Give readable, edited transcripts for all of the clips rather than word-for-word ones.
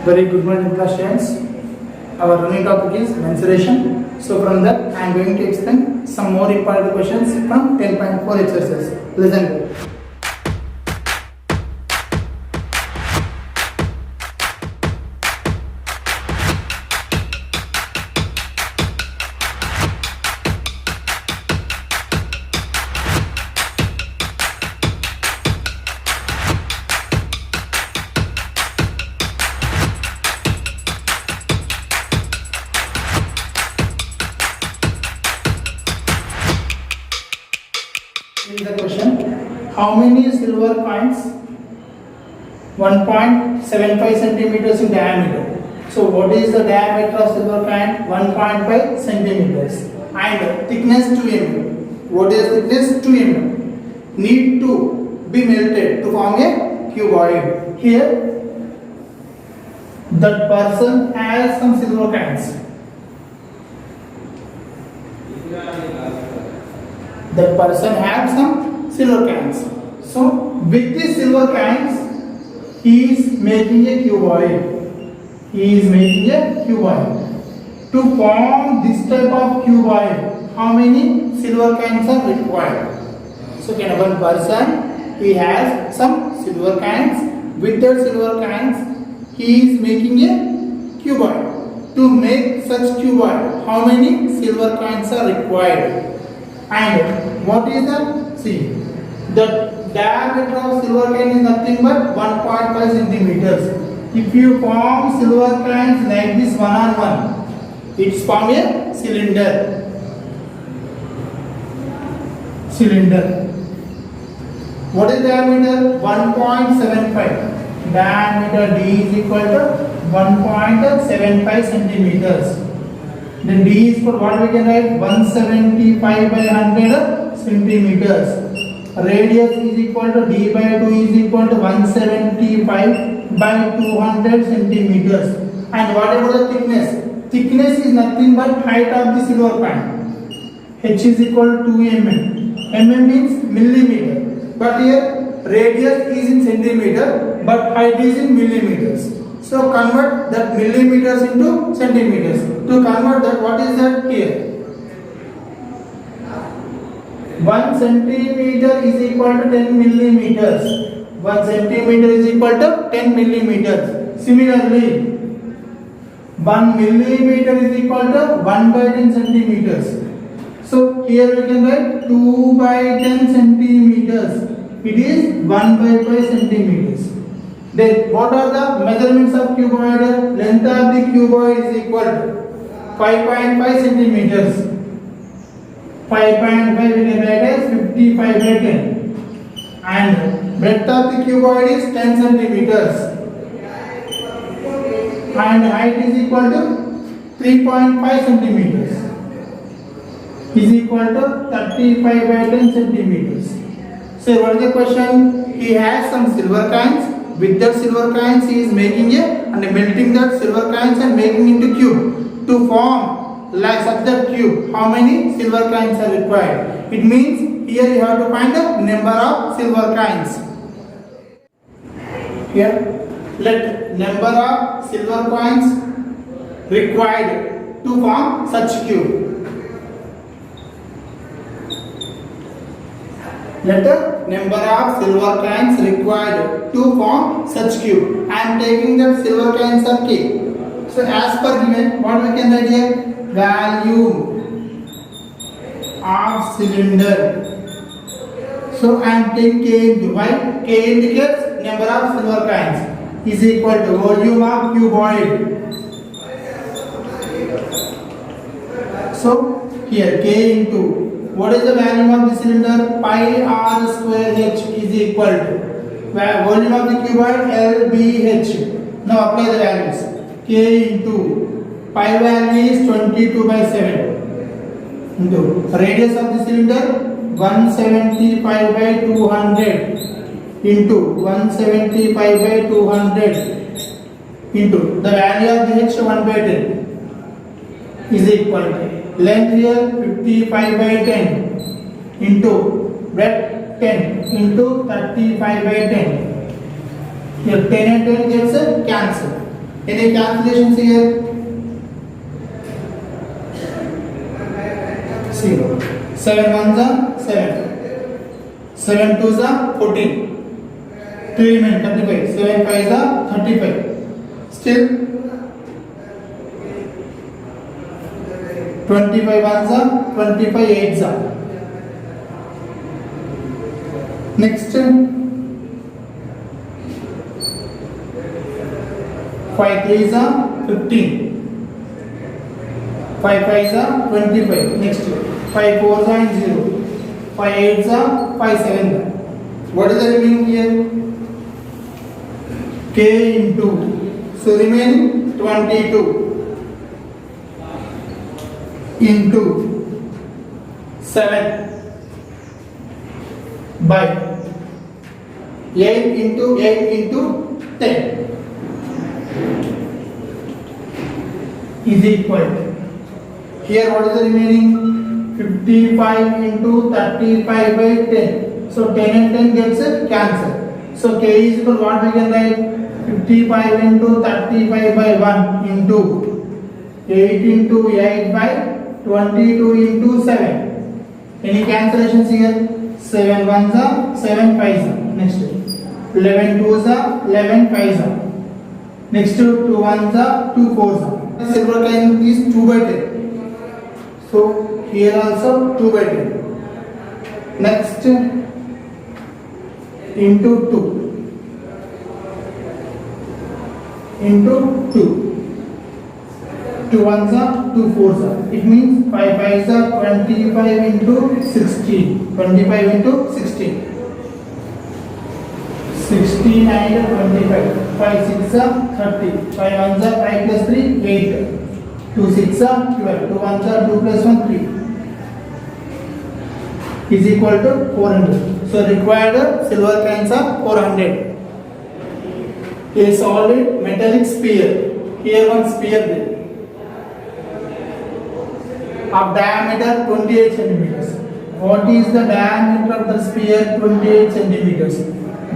Very good morning, class students. Our running topic is mensuration. So from that, I am going to explain some more important questions from 10.4 exercise. Listen. Here is the question. How many silver coins 1.75 centimeters in diameter? So what is the diameter of silver coin? 1.5 centimeters. And thickness 2 mm. What is thickness? 2 mm. Need to be melted to form a cuboid. Here that person has some silver coins. The person has some silver coins. So with these silver coins, he is making a cuboid. He is making a cuboid. To form this type of cuboid, how many silver coins are required? So one person, he has some silver coins. With that silver coins, he is making a cuboid. To make such cuboid, how many silver coins are required? And what is the, see, the diameter of silver coin is nothing but 1.5 centimeters. If you form silver coins like this one on one, it's form a cylinder. What is diameter? 1.75. Diameter D is equal to 1.75 centimeters. Then D is for what we can write? 175 by 100 centimeters. Radius is equal to D by 2 is equal to 175 by 200 centimeters. And what about the thickness? Thickness is nothing but height of the silver coin. H is equal to 2 mm. Mm means millimeter. But here radius is in centimeter, but height is in millimeters. So convert that millimeters into centimeters. To convert that, what is that here? 1 centimeter is equal to 10 millimeters. 1 centimeter is equal to 10 millimeters. Similarly, 1 millimeter is equal to 1 by 10 centimeters. So here we can write 2 by 10 centimeters. It is 1 by 5 centimeters. Then what are the measurements of cuboid? Length of the cuboid is equal to 5.5 centimeters. 5.5 we can write as 55 by 10. And breadth of the cuboid is 10 centimeters. And height is equal to 3.5 centimeters. Is equal to 35 by 10 centimeters. So what is the question? He has some silver coins. With that silver coins, he is making and melting that silver coins and making into cube. To form like such that cube, how many silver coins are required? It means here you have to find the number of silver coins. Here, let number of silver coins required to form such cube. Let the number of silver coins required to form such cube. I am taking that silver coins are K. So as per given, what we can write here? Value of cylinder. So I am taking K into why? K indicates number of silver coins is equal to volume of cuboid. So here K into what is the value of the cylinder? Pi r square h is equal to volume of the cuboid LBH. Now apply the values. K into pi value is 22 by 7 into radius of the cylinder 175 by 200 into 175 by 200 into the value of the h 1 by 10 is equal to length here 55 by 10 into breadth 10 into 35 by 10. Here 10 and 10 gets cancelled. Any calculations here? 0. 7 ones are 7. 7 twos are 14. 3 remain 35. 7 fives are 35. Still 25 ones are 25 eights are. Next 5 threes are 15. 5 fives are 25. Next 5 fours are 0. 5 eights are 5 sevens are. What is the remaining here? K into, so remaining 22 into 7 by 8 into 8 into 10 is equal to, here what is the remaining? 55 into 35 by 10. So 10 and 10 gets cancelled. So K is equal, what we can write? 55 into 35 by 1 into 8 into 8 by 22 into 7. Any cancellations here? 7 ones are 7 fives are. Next 11 twos are 11 fives are. Next 2 ones are 2 fours are. The silver coin is 2 by 10. So here also 2 by 10. Next into 2 into 2. 2 ones are 2 fours are. It means 5 fives are 25 into 16. 25 into 16. 16 and 25. 5 6 are 30. 5 ones are 5 plus 3 8. 2 6 are 12. 2 ones are 2 plus 1 3. Is equal to 400. So required silver coins are 400. A solid metallic sphere. Here one sphere there. Of diameter 28 centimeters. What is the diameter of the sphere? 28 centimeters.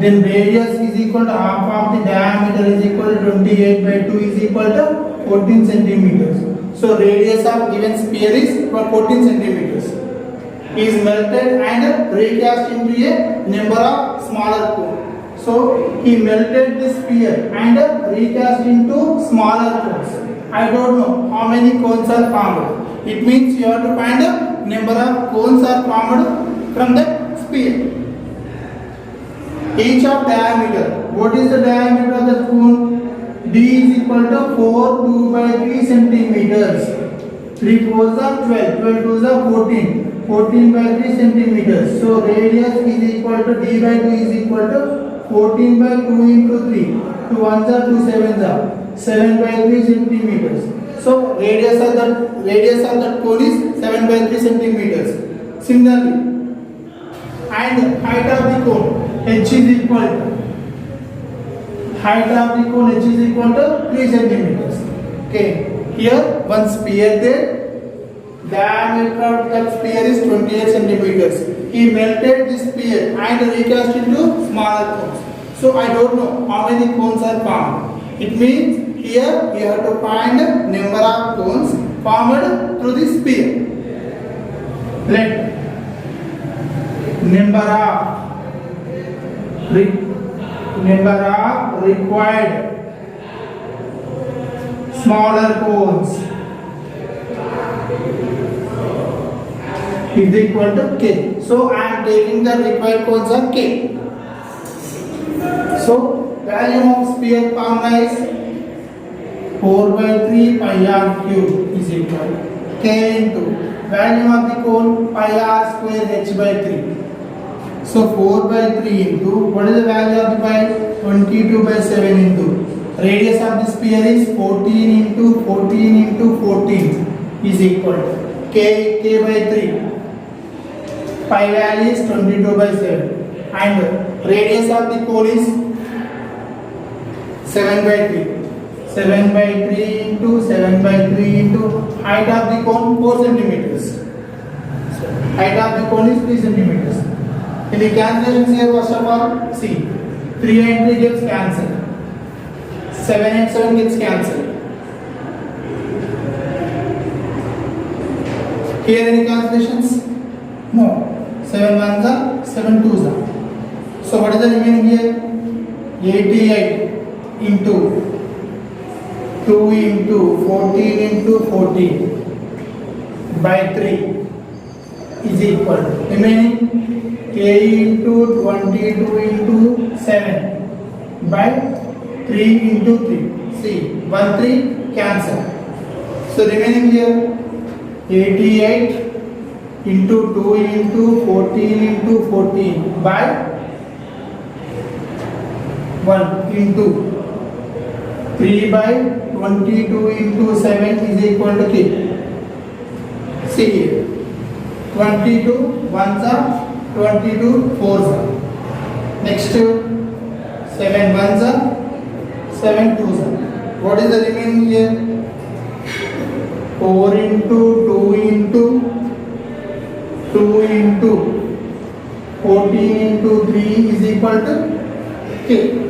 Then radius is equal to half of the diameter is equal to 28 by 2 is equal to 14 centimeters. So radius of given sphere is 14 centimeters. Is melted and recast into a number of smaller cones. So he melted the sphere and recast into smaller cones. I don't know how many cones are formed. It means you have to find a number of cones are formed from the sphere. Each of diameter. What is the diameter of the cone? D is equal to 4 2 by 3 centimeters. 3 fours are 12. 12 twos are 14. 14 by 3 centimeters. So radius is equal to D by 2 is equal to 14 by 2 into 3. 2 ones are 2 sevens are. 7 by 3 centimeters. So radius of the cone is 7 by 3 centimeters. Similarly, and height of the cone h is equal to height of the cone h is equal to 3 centimeters. Okay, here one sphere there. Diameter of that sphere is 28 centimeters. He melted this sphere and recast into smaller cones. So I don't know how many cones are formed. It means here we have to find number of cones formed through the sphere. Let number of required smaller cones is equal to K. So I am taking the required cones of K. So value of sphere formula is 4 by 3 pi r cube is equal to K into value of the cone pi r square h by 3. So 4 by 3 into what is the value of the pi? 22 by 7 into radius of the sphere is 14 into 14 into 14 is equal to K by 3. Pi value is 22 by 7 and radius of the cone is 7 by 3. 7 by 3 into 7 by 3 into height of the cone 4 centimeters. Height of the cone is 3 centimeters. In the calculations here, first of all, see 3 and 3 gets cancelled. 7 and 7 gets cancelled. Here any cancellations? No. 7 ones are 7 twos are. So what is the remaining here? 88 into 2 into 14 into 14 by 3 is equal to remaining k into 22 into 7 by 3 into 3. See, 1 3 cancel. So remaining here 88 into 2 into 14 into 14 by 1 into 3 by 22 into 7 is equal to k. See here, 22 ones are 22 fours are. Next 7 ones are 7 twos are. What is the remaining here? 4 into 2 into 2 into 14 into 3 is equal to k.